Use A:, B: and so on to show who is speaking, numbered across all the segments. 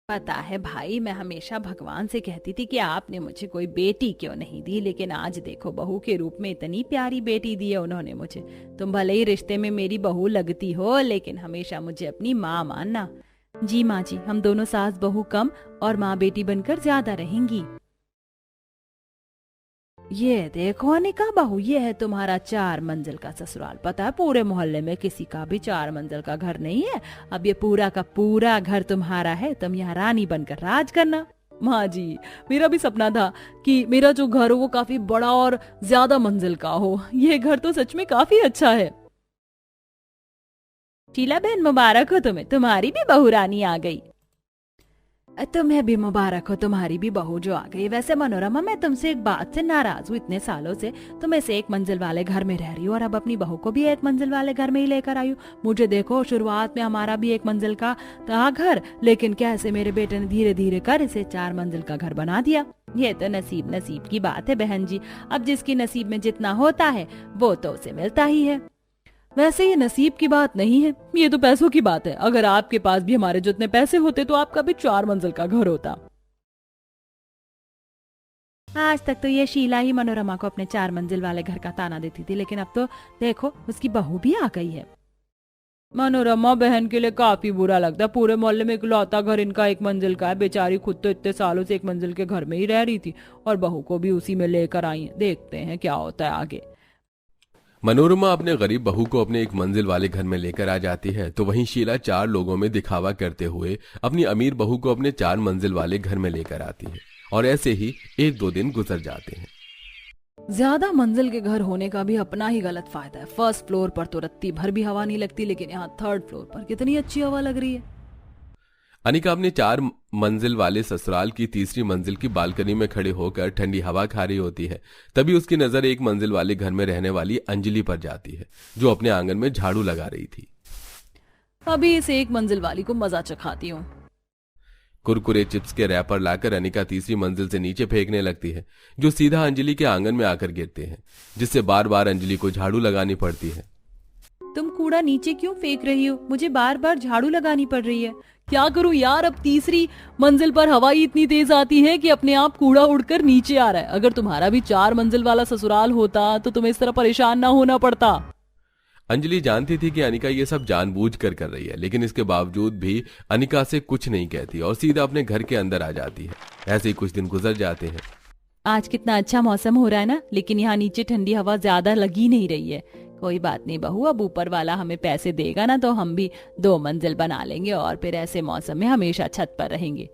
A: पता है भाई, मैं हमेशा भगवान से कहती थी कि आपने मुझे कोई बेटी क्यों नहीं दी, लेकिन आज देखो बहू के रूप में इतनी प्यारी बेटी दी है उन्होंने मुझे। तुम भले ही रिश्ते में मेरी बहू लगती हो, लेकिन हमेशा मुझे अपनी माँ मानना। जी माँ जी, हम दोनों सास बहू कम और माँ बेटी बनकर ज्यादा रहेंगी। ये देखो अनिका बहू, ये है तुम्हारा 4 मंजिल का ससुराल। पता है पूरे मोहल्ले में किसी का भी 4 मंजिल का घर नहीं है। अब ये पूरा का पूरा घर तुम्हारा है, तुम यहाँ रानी बनकर राज करना। माँ जी, मेरा भी सपना था कि मेरा जो घर हो वो काफी बड़ा और ज्यादा मंजिल का हो। ये घर तो सच में काफी अच्छा है। शीला बहन, मुबारक हो तुम्हें, तुम्हारी भी बहू रानी आ गई। तुम्हें भी मुबारक हो, तुम्हारी भी बहू जो आ गई। वैसे मनोरमा, मैं तुमसे एक बात से नाराज हूँ। इतने सालों से तुम ऐसे 1 मंजिल वाले घर में रह रही हो और अब अपनी बहू को भी 1 मंजिल वाले घर में ही लेकर आई हो। मुझे देखो, शुरुआत में हमारा भी 1 मंजिल का था घर, लेकिन कैसे मेरे बेटे ने धीरे धीरे कर इसे 4 मंजिल का घर बना दिया। ये तो नसीब नसीब की बात है बहन जी। अब जिसकी नसीब में जितना होता है वो तो उसे मिलता ही है। वैसे ये नसीब की बात नहीं है, ये तो पैसों की बात है। अगर आपके पास भी हमारे जितने पैसे होते तो आपका भी 4 मंजिल का घर होता। आज तक तो ये शीला ही मनोरमा को अपने 4 मंजिल वाले घर का ताना देती थी, लेकिन अब तो देखो उसकी बहू भी आ गई है। मनोरमा बहन के लिए काफी बुरा लगता है। पूरे मोहल्ले में इकलौता घर इनका 1 मंजिल का है। बेचारी खुद तो इतने सालों से 1 मंजिल के घर में ही रह रही थी और बहू को भी उसी में लेकर आई है। देखते हैं क्या होता है आगे।
B: मनोरमा अपने गरीब बहू को अपने 1 मंजिल वाले घर में लेकर आ जाती है, तो वहीं शीला 4 लोगों में दिखावा करते हुए अपनी अमीर बहू को अपने 4 मंजिल वाले घर में लेकर आती है। और ऐसे ही 1-2 दिन गुजर जाते हैं।
A: ज्यादा मंजिल के घर होने का भी अपना ही गलत फायदा है। फर्स्ट फ्लोर पर तो रत्ती भर भी हवा नहीं लगती, लेकिन यहाँ 3rd फ्लोर पर कितनी अच्छी हवा लग रही है।
B: अनिका अपने 4 मंजिल वाले ससुराल की तीसरी मंजिल की बालकनी में खड़े होकर ठंडी हवा खा रही होती है। तभी उसकी नजर 1 मंजिल वाले घर में रहने वाली अंजलि पर जाती है, जो अपने आंगन में झाड़ू लगा रही थी।
A: अभी इस 1 मंजिल वाली को मजा चखाती हूँ।
B: कुरकुरे चिप्स के रैपर लाकर अनिका तीसरी मंजिल से नीचे फेंकने लगती है, जो सीधा अंजलि के आंगन में आकर गिरते हैं, जिससे बार बार अंजलि को झाड़ू लगानी पड़ती है।
A: तुम कूड़ा नीचे क्यों फेंक रही हो? मुझे बार बार झाड़ू लगानी पड़ रही है। क्या करूं यार, अब तीसरी मंजिल पर हवा ही इतनी तेज आती है कि अपने आप कूड़ा उड़कर नीचे आ रहा है। अगर तुम्हारा भी 4 मंजिल वाला ससुराल होता तो तुम्हें इस तरह परेशान ना होना पड़ता।
B: अंजलि जानती थी कि अनिका ये सब जानबूझकर कर रही है, लेकिन इसके बावजूद भी अनिका से कुछ नहीं कहती और सीधा अपने घर के अंदर आ जाती है। ऐसे ही कुछ दिन गुजर जाते हैं।
A: आज कितना अच्छा मौसम हो रहा है ना, लेकिन यहाँ नीचे ठंडी हवा ज्यादा लगी नहीं रही है। कोई बात नहीं बहू, अब ऊपर वाला हमें पैसे देगा ना तो हम भी 2 मंजिल बना लेंगे और फिर ऐसे मौसम में हमेशा छत पर रहेंगे।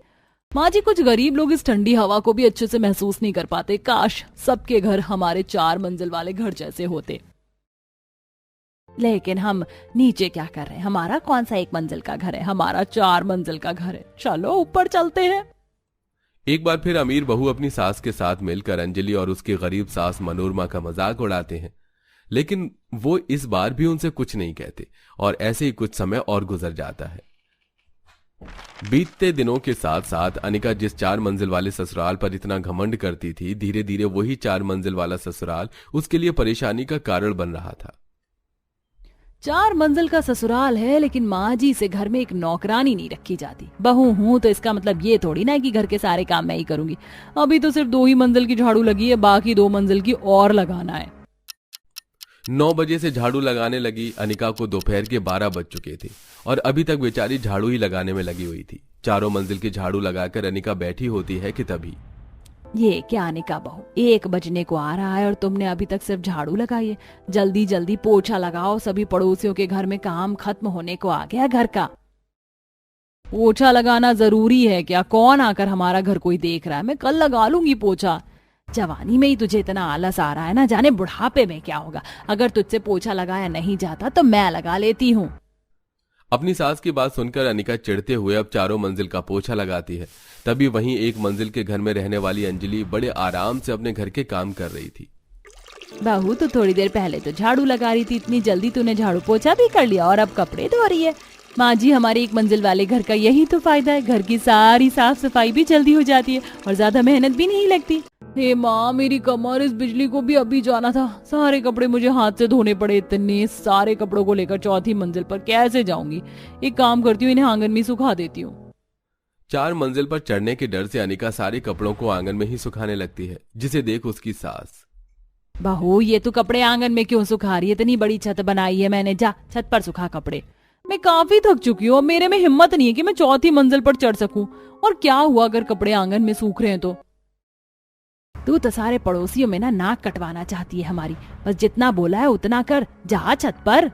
A: माँ जी, कुछ गरीब लोग इस ठंडी हवा को भी अच्छे से महसूस नहीं कर पाते। काश सबके घर हमारे 4 मंजिल वाले घर जैसे होते। लेकिन हम नीचे क्या कर रहे हैं? हमारा कौन सा 1 मंजिल का घर है? हमारा 4 मंजिल का घर है। चलो ऊपर चलते हैं।
B: एक बार फिर अमीर बहू अपनी सास के साथ मिलकर अंजलि और उसकी गरीब सास मनोरमा का मजाक उड़ाते हैं, लेकिन वो इस बार भी उनसे कुछ नहीं कहते और ऐसे ही कुछ समय और गुजर जाता है। बीतते दिनों के साथ साथ अनिका जिस 4 मंजिल वाले ससुराल पर इतना घमंड करती थी, धीरे धीरे वही 4 मंजिल वाला ससुराल उसके लिए परेशानी का कारण बन रहा था।
A: 4 मंजिल का ससुराल है, लेकिन माँ जी से घर में एक नौकरानी नहीं रखी जाती। बहू हूँ तो इसका मतलब ये थोड़ी ना कि घर के सारे काम मैं ही करूंगी। अभी तो सिर्फ 2 ही मंजिल की झाड़ू लगी है, बाकी 2 मंजिल की और लगाना है।
B: 9 बजे से झाड़ू लगाने लगी अनिका को दोपहर के 12 बज चुके थे और अभी तक बेचारी झाड़ू ही लगाने में लगी हुई थी। 4 मंजिल की झाड़ू लगाकर अनिका बैठी होती है कि तभी
A: ये क्या आने का बहू, 1 बजने को आ रहा है और तुमने अभी तक सिर्फ झाड़ू लगाई है। जल्दी जल्दी पोछा लगाओ, सभी पड़ोसियों के घर में काम खत्म होने को आ गया घर का। पोछा लगाना जरूरी है क्या? कौन आकर हमारा घर कोई देख रहा है? मैं कल लगा लूंगी पोछा। जवानी में ही तुझे इतना आलस आ रहा है ना, जाने बुढ़ापे में क्या होगा। अगर तुझसे पोछा लगाया नहीं जाता तो मैं लगा लेती हूँ।
B: अपनी सास की बात सुनकर अनिका चिढ़ते हुए अब 4 मंजिल का पोछा लगाती है। तभी वहीं 1 मंजिल के घर में रहने वाली अंजलि बड़े आराम से अपने घर के काम कर रही थी।
A: बहू, तो थोड़ी देर पहले तो झाड़ू लगा रही थी, इतनी जल्दी तूने झाड़ू पोछा भी कर लिया और अब कपड़े धो रही है। माँ जी, हमारे 1 मंजिल वाले घर का यही तो फायदा है। घर की सारी साफ सफाई भी जल्दी हो जाती है और ज्यादा मेहनत भी नहीं लगती। हे माँ, मेरी कमर, इस बिजली को भी अभी जाना था। सारे कपड़े मुझे हाथ से धोने पड़े। इतने सारे कपड़ों को लेकर 4थी मंजिल पर कैसे जाऊंगी? एक काम करती हूँ, इन्हें आंगन में सुखा देती हूँ।
B: 4 मंजिल पर चढ़ने के डर से अनिका सारे कपड़ों को आंगन में ही सुखाने लगती है, जिसे देख उसकी सास।
A: बहू, ये तू कपड़े आंगन में क्यों सुखा रही है? इतनी बड़ी छत बनाई है मैंने, जा छत पर सुखा कपड़े। मैं काफी थक चुकी हूँ, मेरे में हिम्मत नहीं है कि मैं 4थी मंजिल पर चढ़ सकूं। और क्या हुआ अगर कपड़े आंगन में सूख रहे हैं तो? तू तो सारे पड़ोसियों में ना नाक कटवाना चाहती है हमारी। बस जितना बोला है उतना कर, जा छत पर।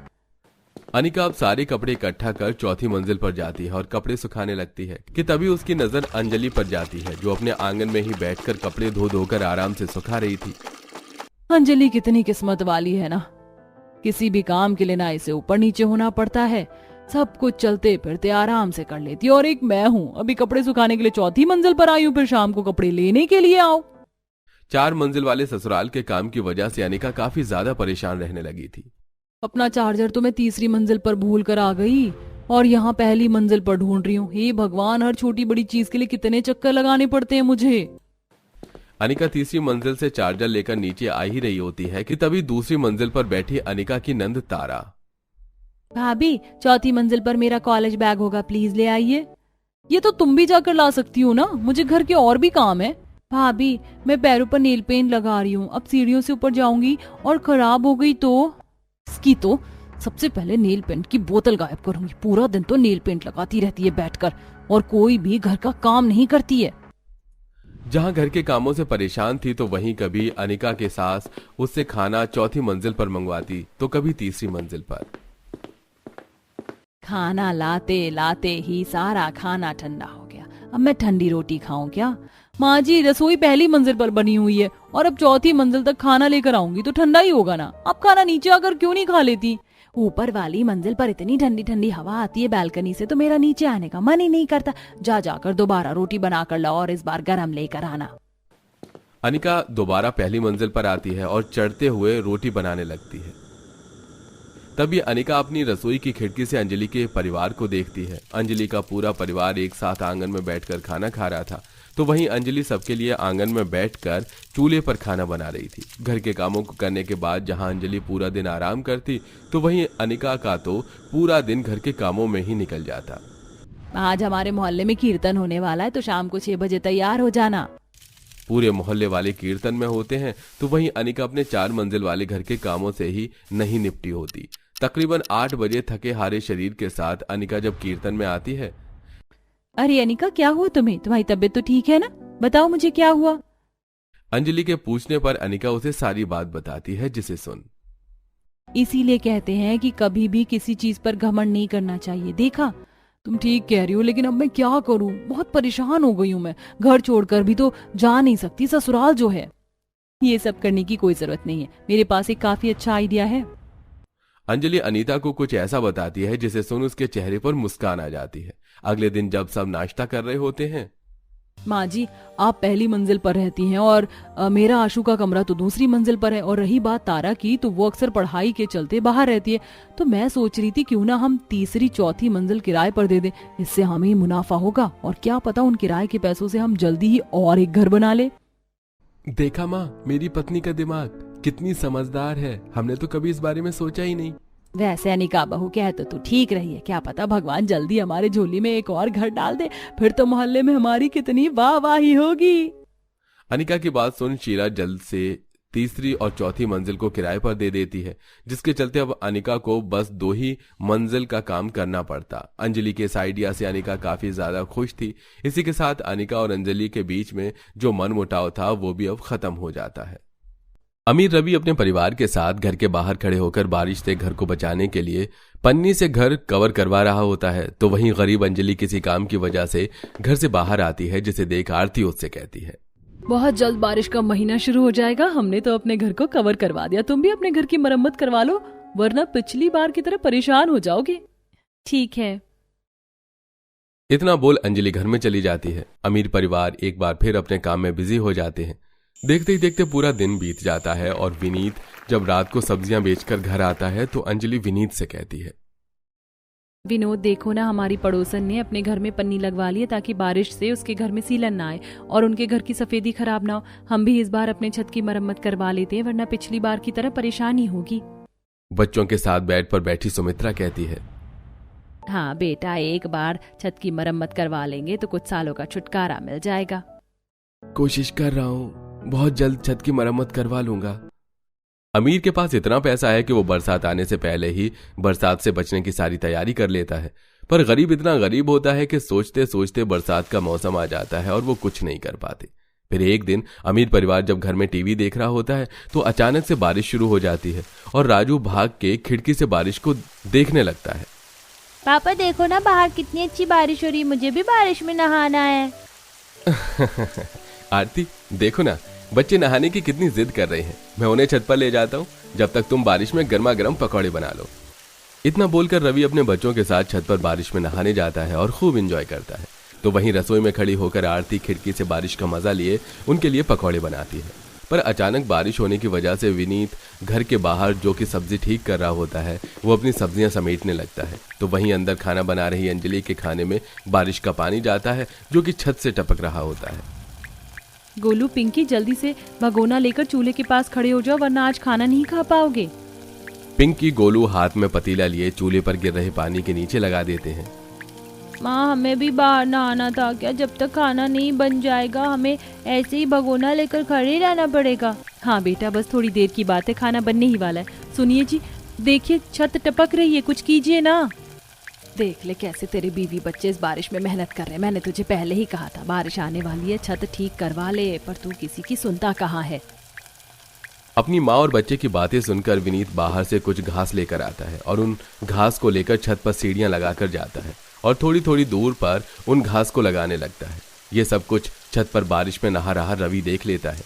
B: अनिका अब सारे कपड़े इकट्ठा कर 4थी मंजिल पर जाती है और कपड़े सुखाने लगती है कि तभी उसकी नजर अंजलि पर जाती है, जो अपने आंगन में ही बैठकर कपड़े धो धोकर आराम से सुखा रही थी।
A: अंजलि कितनी किस्मत वाली है ना, किसी भी काम के लिए ना इसे ऊपर नीचे होना पड़ता है, सब कुछ चलते फिरते आराम से कर लेती है। और एक मैं हूँ, अभी कपड़े सुखाने के लिए 4थी मंजिल पर आई हूँ, फिर शाम को कपड़े लेने के लिए आओ।
B: 4 मंजिल वाले ससुराल के काम की वजह से अनिका काफी ज्यादा परेशान रहने लगी थी।
A: अपना चार्जर तो मैं 3री मंजिल पर भूल कर आ गई और यहाँ पहली मंजिल पर ढूंढ रही हूँ। हे भगवान, हर छोटी बड़ी चीज के लिए कितने चक्कर लगाने पड़ते हैं मुझे।
B: अनिका 3री मंजिल से चार्जर लेकर नीचे आ ही रही होती है कि तभी दूसरी मंजिल पर बैठी अनिका की नंद तारा।
A: भाभी, 4थी मंजिल पर मेरा कॉलेज बैग होगा, प्लीज ले आइए। ये तो तुम भी जाकर ला सकती हो ना, मुझे घर के और भी काम है। भाभी, मैं पैरों पर नेल पेंट लगा रही हूँ, अब सीढ़ियों से ऊपर जाऊंगी और खराब हो गई तो? इसकी तो सबसे पहले नेल पेंट की बोतल गायब करूंगी। पूरा दिन तो नेल पेंट लगाती रहती है बैठकर और कोई भी घर का काम नहीं करती है।
B: जहां घर के कामों से परेशान थी तो वहीं कभी अनिका के सास उससे खाना 4थी मंजिल पर मंगवाती तो कभी 3री मंजिल पर।
A: खाना लाते लाते ही सारा खाना ठंडा हो गया। अब मैं ठंडी रोटी खाऊं क्या? माँ जी, रसोई पहली मंजिल पर बनी हुई है और अब 4थी मंजिल तक खाना लेकर आऊंगी तो ठंडा ही होगा ना। अब खाना नीचे आकर क्यों नहीं खा लेती? ऊपर वाली मंजिल पर इतनी ठंडी ठंडी हवा आती है बैल्कनी से, तो मेरा नीचे आने का मन ही नहीं करता। जा जाकर दोबारा रोटी बना कर लाओ और इस बार गरम लेकर आना।
B: अनिका दोबारा पहली मंजिल पर आती है और चढ़ते हुए रोटी बनाने लगती है। तभी अनिका अपनी रसोई की खिड़की से अंजलि के परिवार को देखती है। अंजलि का पूरा परिवार एक साथ आंगन में बैठकर खाना खा रहा था, तो वहीं अंजलि सबके लिए आंगन में बैठकर चूल्हे पर खाना बना रही थी। घर के कामों को करने के बाद जहां अंजलि पूरा दिन आराम करती, तो वहीं अनिका का तो पूरा दिन घर के कामों में ही निकल जाता।
A: आज हमारे मोहल्ले में कीर्तन होने वाला है, तो शाम को 6 बजे तैयार हो जाना।
B: पूरे मोहल्ले वाले कीर्तन में होते हैं, तो वहीं अनिका अपने 4 मंजिल वाले घर के कामों से ही नहीं निपटी होती। तकरीबन 8 बजे थके हारे शरीर के साथ अनिका जब कीर्तन में आती है।
A: अरे अनिका, क्या हुआ तुम्हें? तुम्हारी तबीयत तो ठीक है ना? बताओ मुझे क्या हुआ।
B: अंजलि के पूछने पर अनिका उसे सारी बात बताती है, जिसे सुन।
A: इसीलिए कहते हैं कि कभी भी किसी चीज पर घमंड नहीं करना चाहिए। देखा, तुम ठीक कह रही हो, लेकिन अब मैं क्या करूं? बहुत परेशान हो गई हूं मैं। घर छोड़कर भी तो जा नहीं सकती, ससुराल जो है। ये सब करने की कोई जरूरत नहीं है, मेरे पास एक काफी अच्छा आइडिया है।
B: अंजलि अनीता को कुछ ऐसा बताती है जिसे सुन उसके चेहरे पर मुस्कान आ जाती है। अगले दिन जब सब नाश्ता कर रहे होते हैं।
A: माँ जी, आप पहली मंजिल पर रहती हैं और मेरा आशु का कमरा तो दूसरी मंजिल पर है। और रही बात तारा की, तो वो अक्सर पढ़ाई के चलते बाहर रहती है। तो मैं सोच रही थी क्यों ना हम 3री 4थी मंजिल किराए पर दे दें, इससे हमें ही मुनाफा होगा और क्या पता उन किराए के पैसों से हम जल्दी ही और एक घर बना ले।
B: देखा माँ, मेरी पत्नी का दिमाग कितनी समझदार है, हमने तो कभी इस बारे में सोचा ही नहीं।
A: वैसे अनिका बहू, कह तो तू ठीक रही है, क्या पता भगवान जल्दी हमारे झोली में एक और घर डाल दे, फिर तो मोहल्ले में हमारी कितनी वाहवाही होगी।
B: अनिका की बात सुन शीला जल्द से 3री और 4थी मंजिल को किराए पर दे देती है, जिसके चलते अब अनिका को बस 2 ही मंजिल का काम करना पड़ता। अंजलि के इस आइडिया से अनिका काफी ज्यादा खुश थी। इसी के साथ अनिका और अंजलि के बीच में जो मनमुटाव था वो भी अब खत्म हो जाता है। अमीर रवि अपने परिवार के साथ घर के बाहर खड़े होकर बारिश से घर को बचाने के लिए पन्नी से घर कवर करवा रहा होता है, तो वहीं गरीब अंजलि किसी काम की वजह से घर से बाहर आती है, जिसे देख आरती उससे कहती है,
A: बहुत जल्द बारिश का महीना शुरू हो जाएगा, हमने तो अपने घर को कवर करवा दिया, तुम भी अपने घर की मरम्मत करवा लो, वरना पिछली बार की तरह परेशान हो जाओगे। ठीक है।
B: इतना बोल अंजलि घर में चली जाती है। अमीर परिवार एक बार फिर अपने काम में बिजी हो जाते हैं। देखते ही देखते पूरा दिन बीत जाता है और विनीत जब रात को सब्जियां बेचकर घर आता है तो अंजलि विनीत से कहती है,
A: विनोद देखो ना, हमारी पड़ोसन ने अपने घर में पन्नी लगवा ली है ताकि बारिश से उसके घर में सीलन ना आए और उनके घर की सफेदी खराब ना हो। हम भी इस बार अपने छत की मरम्मत करवा लेते हैं, वरना पिछली बार की तरह परेशानी होगी।
B: बच्चों के साथ बेड पर बैठी सुमित्रा कहती है,
A: हाँ बेटा, एक बार छत की मरम्मत करवा लेंगे तो कुछ सालों का छुटकारा मिल जाएगा।
B: कोशिश कर रहा हूँ, बहुत जल्द छत की मरम्मत करवा लूंगा। अमीर के पास इतना पैसा है कि वो बरसात आने से पहले ही बरसात से बचने की सारी तैयारी कर लेता है, पर गरीब इतना गरीब होता है कि सोचते सोचते बरसात का मौसम आ जाता है और वो कुछ नहीं कर पाते। फिर एक दिन अमीर परिवार जब घर में टीवी देख रहा होता है तो अचानक से बारिश शुरू हो जाती है और राजू भाग के खिड़की से बारिश को देखने लगता है।
A: पापा देखो ना, बाहर कितनी अच्छी बारिश हो रही है, मुझे भी बारिश में नहाना है।
B: आरती देखो ना, बच्चे नहाने की कितनी जिद कर रहे हैं, मैं उन्हें छत पर ले जाता हूँ, जब तक तुम बारिश में गर्मा गर्म पकौड़े बना लो। इतना बोलकर रवि अपने बच्चों के साथ छत पर बारिश में नहाने जाता है और खूब एंजॉय करता है। तो वहीं रसोई में खड़ी होकर आरती खिड़की से बारिश का मजा लिए उनके लिए पकौड़े बनाती है। पर अचानक बारिश होने की वजह से विनीत घर के बाहर जो कि सब्जी ठीक कर रहा होता है वो अपनी सब्जियां समेटने लगता है। तो वहीं अंदर खाना बना रही अंजलि के खाने में बारिश का पानी जाता है जो कि छत से टपक रहा होता है।
A: गोलू, पिंकी जल्दी से भगोना लेकर चूल्हे के पास खड़े हो जाओ, वरना आज खाना नहीं खा पाओगे।
B: पिंकी गोलू हाथ में पतीला लिए चूल्हे पर गिर रहे पानी के नीचे लगा देते हैं।
A: माँ, हमें भी बाहर नहाना था क्या? जब तक खाना नहीं बन जाएगा हमें ऐसे ही भगोना लेकर खड़े रहना पड़ेगा। हाँ बेटा, बस थोड़ी देर की बात है, खाना बनने ही वाला है। सुनिए जी, देखिए छत टपक रही है, कुछ कीजिए ना। देख ले कैसे तेरे बीवी बच्चे इस बारिश में मेहनत कर रहे हैं। मैंने तुझे पहले ही कहा था बारिश आने वाली है, छत ठीक करवा ले, पर तू किसी की सुनता कहाँ है।
B: अपनी माँ और बच्चे की बातें सुनकर विनीत बाहर से कुछ घास लेकर आता है और उन घास को लेकर छत पर सीढ़ियां लगाकर जाता है और थोड़ी थोड़ी दूर पर उन घास को लगाने लगता है। ये सब कुछ छत पर बारिश में नहा रहा रवि देख लेता है।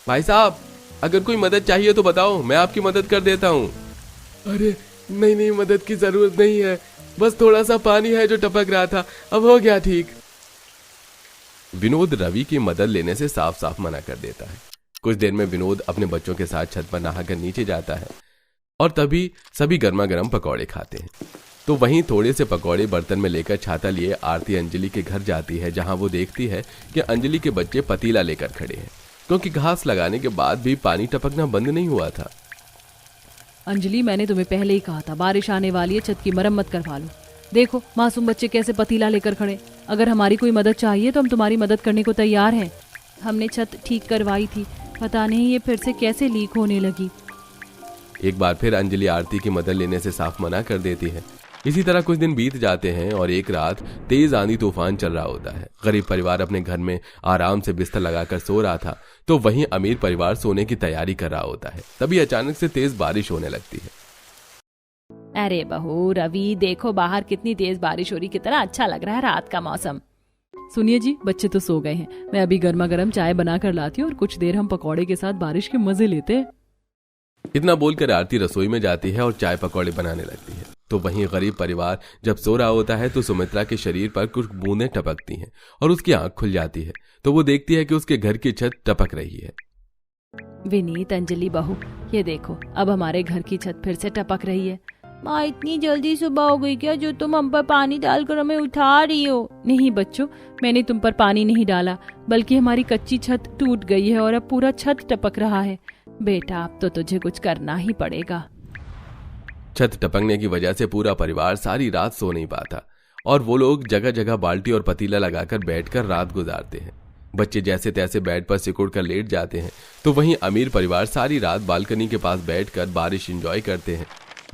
B: भाई साहब, अगर कोई मदद चाहिए तो बताओ, मैं आपकी मदद कर देता हूँ। अरे नहीं, मदद की जरूरत नहीं है, बस थोड़ा सा पानी है जो टपक रहा था, अब हो गया ठीक। विनोद रवि की मदद लेने से साफ साफ मना कर देता है। कुछ देर में विनोद अपने बच्चों के साथ छत पर नहाकर नीचे जाता है और तभी सभी गर्मा गर्म पकौड़े खाते हैं। तो वहीं थोड़े से पकौड़े बर्तन में लेकर छाता लिए आरती अंजलि के घर जाती है, जहां वो देखती है कि अंजलि के बच्चे पतीला लेकर खड़े हैं, क्योंकि घास लगाने के बाद भी पानी टपकना बंद नहीं हुआ था।
A: अंजलि, मैंने तुम्हें पहले ही कहा था बारिश आने वाली है, छत की मरम्मत करवा लो। देखो मासूम बच्चे कैसे पतीला लेकर खड़े। अगर हमारी कोई मदद चाहिए तो हम तुम्हारी मदद करने को तैयार हैं। हमने छत ठीक करवाई थी, पता नहीं ये फिर से कैसे लीक होने लगी।
B: एक बार फिर अंजलि आरती की मदद लेने से साफ मना कर देती है। इसी तरह कुछ दिन बीत जाते हैं और एक रात तेज आंधी तूफान चल रहा होता है। गरीब परिवार अपने घर में आराम से बिस्तर लगाकर सो रहा था, तो वहीं अमीर परिवार सोने की तैयारी कर रहा होता है। तभी अचानक से तेज बारिश होने लगती है।
A: अरे बहू रवि, देखो बाहर कितनी तेज बारिश हो रही, कितना अच्छा लग रहा है रात का मौसम। सुनिए जी, बच्चे तो सो गए हैं, मैं अभी गर्मा गर्म चाय बना कर लाती हूँ और कुछ देर हम पकौड़े के साथ बारिश के मजे लेते हैं।
B: इतना बोलकर आरती रसोई में जाती है और चाय पकौड़े बनाने लगती है। तो वहीं गरीब परिवार जब सो रहा होता है तो सुमित्रा के शरीर पर कुछ बूंदें टपकती हैं और उसकी आंख खुल जाती है। तो वो देखती है कि उसके घर की छत टपक रही है।
A: विनीत, अंजलि बहू, ये देखो अब हमारे घर की छत फिर से टपक रही है। माँ, इतनी जल्दी सुबह हो गई क्या जो तुम हम पर पानी डालकर हमें उठा रही हो? नहीं बच्चों, मैंने तुम पर पानी नहीं डाला, बल्कि हमारी कच्ची छत टूट गई है और अब पूरा छत टपक रहा है। बेटा, अब तो तुझे कुछ करना ही पड़ेगा।
B: छत टपकने की वजह से पूरा परिवार सारी रात सो नहीं पाता और वो लोग जगह जगह बाल्टी और पतीला लगाकर बैठकर रात गुजारते हैं। बच्चे जैसे तैसे बेड पर सिकुड़ कर लेट जाते हैं, तो वहीं अमीर परिवार सारी रात बालकनी के पास बैठकर बारिश एंजॉय करते हैं।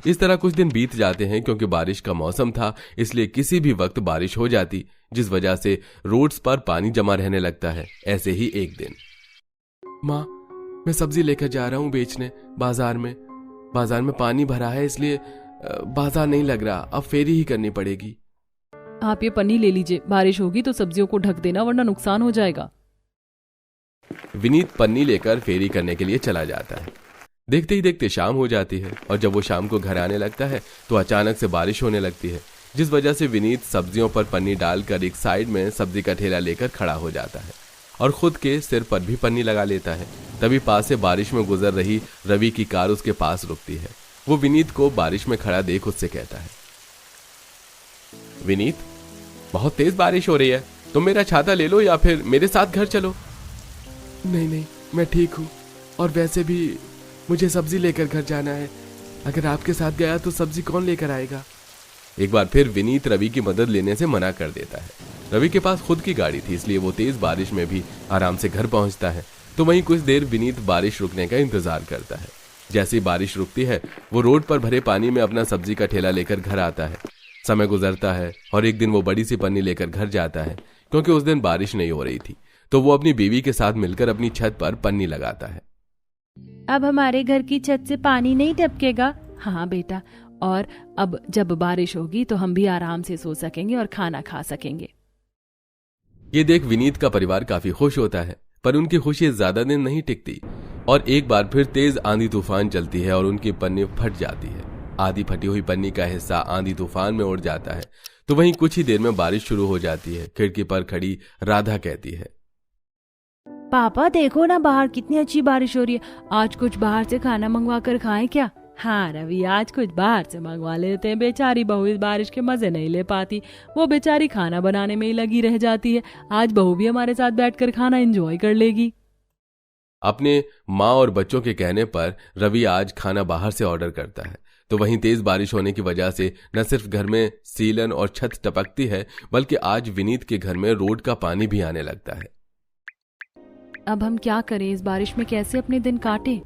B: इस तरह कुछ दिन बीत जाते हैं। क्योंकि बारिश का मौसम था, इसलिए किसी भी वक्त बारिश हो जाती, जिस वजह से रोड्स पर पानी जमा रहने लगता है। ऐसे ही एक दिन, माँ, मैं सब्जी लेकर जा रहा हूँ बेचने बाजार में पानी भरा है, इसलिए बाजार नहीं लग रहा, अब फेरी ही करनी पड़ेगी।
A: आप ये पन्नी ले लीजिए, बारिश होगी तो सब्जियों को ढक देना वरना नुकसान हो जाएगा।
B: विनीत पन्नी लेकर फेरी करने के लिए चला जाता है। देखते ही देखते शाम हो जाती है और जब वो शाम को घर आने लगता है तो अचानक से बारिश होने लगती है, जिस वजह से विनीत सब्जियों पर पन्नी डालकर एक साइड में सब्जी का ठेला लेकर खड़ा हो जाता है और खुद के सिर पर भी पन्नी लगा लेता है। तभी पास से बारिश में गुजर रही रवि की कार उसके पास रुकती है। वो विनीत को बारिश में खड़ा देख उससे कहता है, विनीत, बहुत तेज बारिश हो रही है, तुम मेरा छाता ले लो या फिर मेरे साथ घर चलो। नहीं, मैं ठीक हूँ, और वैसे भी मुझे सब्जी लेकर घर जाना है। अगर आपके साथ गया तो सब्जी कौन लेकर आएगा? एक बार फिर विनीत रवि की मदद लेने से मना कर देता है। रवि के पास खुद की गाड़ी थी, इसलिए वो तेज बारिश में भी आराम से घर पहुंचता है। तो वहीं कुछ देर विनीत बारिश रुकने का इंतजार करता है। जैसे ही बारिश रुकती है वो रोड पर भरे पानी में अपना सब्जी का ठेला लेकर घर आता है। समय गुजरता है और एक दिन वो बड़ी सी पन्नी लेकर घर जाता है। क्योंकि उस दिन बारिश नहीं हो रही थी तो वो अपनी बीवी के साथ मिलकर अपनी छत पर पन्नी लगाता है।
A: अब हमारे घर की छत से पानी नहीं टपकेगा? हाँ बेटा, और अब जब बारिश होगी तो हम भी आराम से सो सकेंगे और खाना खा सकेंगे।
B: ये देख विनीत का परिवार काफी खुश होता है, पर उनकी खुशी ज्यादा दिन नहीं टिकती और एक बार फिर तेज आंधी तूफान चलती है और उनकी पन्नी फट जाती है। आधी फटी हुई पन्नी का हिस्सा आंधी तूफान में उड़ जाता है। तो वहीं कुछ ही देर में बारिश शुरू हो जाती है। खिड़की पर खड़ी राधा कहती है,
A: पापा देखो ना, बाहर कितनी अच्छी बारिश हो रही है। आज कुछ बाहर से खाना मंगवा कर खाएं क्या? हाँ रवि, आज कुछ बाहर से मंगवा लेते हैं। बेचारी बहू इस बारिश के मजे नहीं ले पाती, वो बेचारी खाना बनाने में ही लगी रह जाती है। आज बहू भी हमारे साथ बैठकर खाना एंजॉय कर लेगी।
B: अपने माँ और बच्चों के कहने पर रवि आज खाना बाहर से ऑर्डर करता है। तो वहीं तेज बारिश होने की वजह से न सिर्फ घर में सीलन और छत टपकती है, बल्कि आज विनीत के घर में रोड का पानी भी आने लगता है।
A: अब हम क्या करें? इस बारिश में कैसे अपने दिन काटें?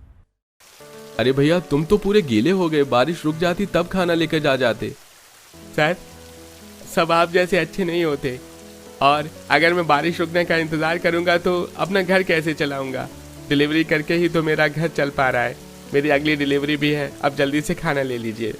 B: अरे भैया, तुम तो पूरे गीले हो गए। बारिश रुक जाती तब खाना लेकर जाते।
C: सर, सब आप जैसे अच्छे नहीं होते, और अगर मैं बारिश रुकने का इंतजार करूंगा तो अपना घर कैसे चलाऊंगा? डिलीवरी करके ही तो मेरा घर चल पा रहा है। मेरी अगली डिलीवरी भी है, अब जल्दी से खाना ले लीजिए।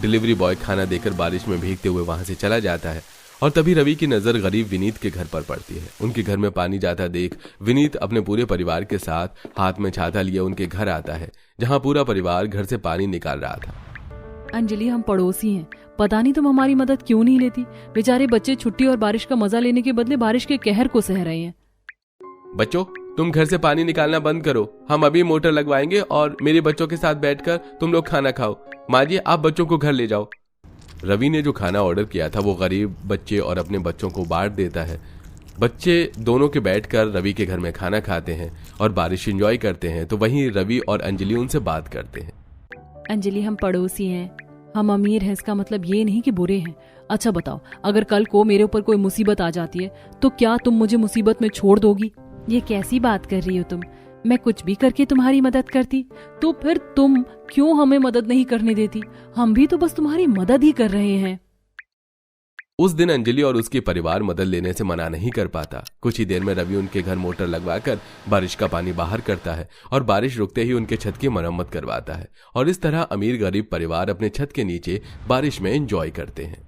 B: डिलीवरी बॉय खाना देकर बारिश में भीगते हुए वहां से चला जाता है और तभी रवि की नजर गरीब विनीत के घर पर पड़ती है। उनके घर में पानी जाता देख विनीत अपने पूरे परिवार के साथ हाथ में छाता लिए उनके घर आता है, जहां पूरा परिवार घर से पानी निकाल रहा था।
A: अंजलि, हम पड़ोसी हैं, पता नहीं तुम हमारी मदद क्यों नहीं लेती। बेचारे बच्चे छुट्टी और बारिश का मजा लेने के बदले बारिश के कहर को सह रहे हैं।
B: बच्चों, तुम घर से पानी निकालना बंद करो। हम अभी मोटर लगवाएंगे और मेरे बच्चों के साथ बैठकर तुम लोग खाना खाओ। माँ जी, आप बच्चों को घर ले जाओ। रवि ने जो खाना ऑर्डर किया था वो गरीब बच्चे और अपने बच्चों को बांट देता है। बच्चे दोनों के बैठकर रवि के घर में खाना खाते हैं और बारिश एंजॉय करते हैं। तो वहीं रवि और अंजलि उनसे बात करते हैं।
A: अंजलि, हम पड़ोसी हैं, हम अमीर हैं, इसका मतलब ये नहीं कि बुरे हैं। अच्छा बताओ, अगर कल को मेरे ऊपर कोई मुसीबत आ जाती है तो क्या तुम मुझे मुसीबत में छोड़ दोगी? ये कैसी बात कर रही हो तुम? मैं कुछ भी करके तुम्हारी मदद करती, तो फिर तुम क्यों हमें मदद नहीं करने देती? हम भी तो बस तुम्हारी मदद ही कर रहे हैं।
B: उस दिन अंजलि और उसके परिवार मदद लेने से मना नहीं कर पाता। कुछ ही देर में रवि उनके घर मोटर लगवाकर बारिश का पानी बाहर करता है और बारिश रुकते ही उनके छत की मरम्मत करवाता है। और इस तरह अमीर गरीब परिवार अपने छत के नीचे बारिश में एंजॉय करते हैं।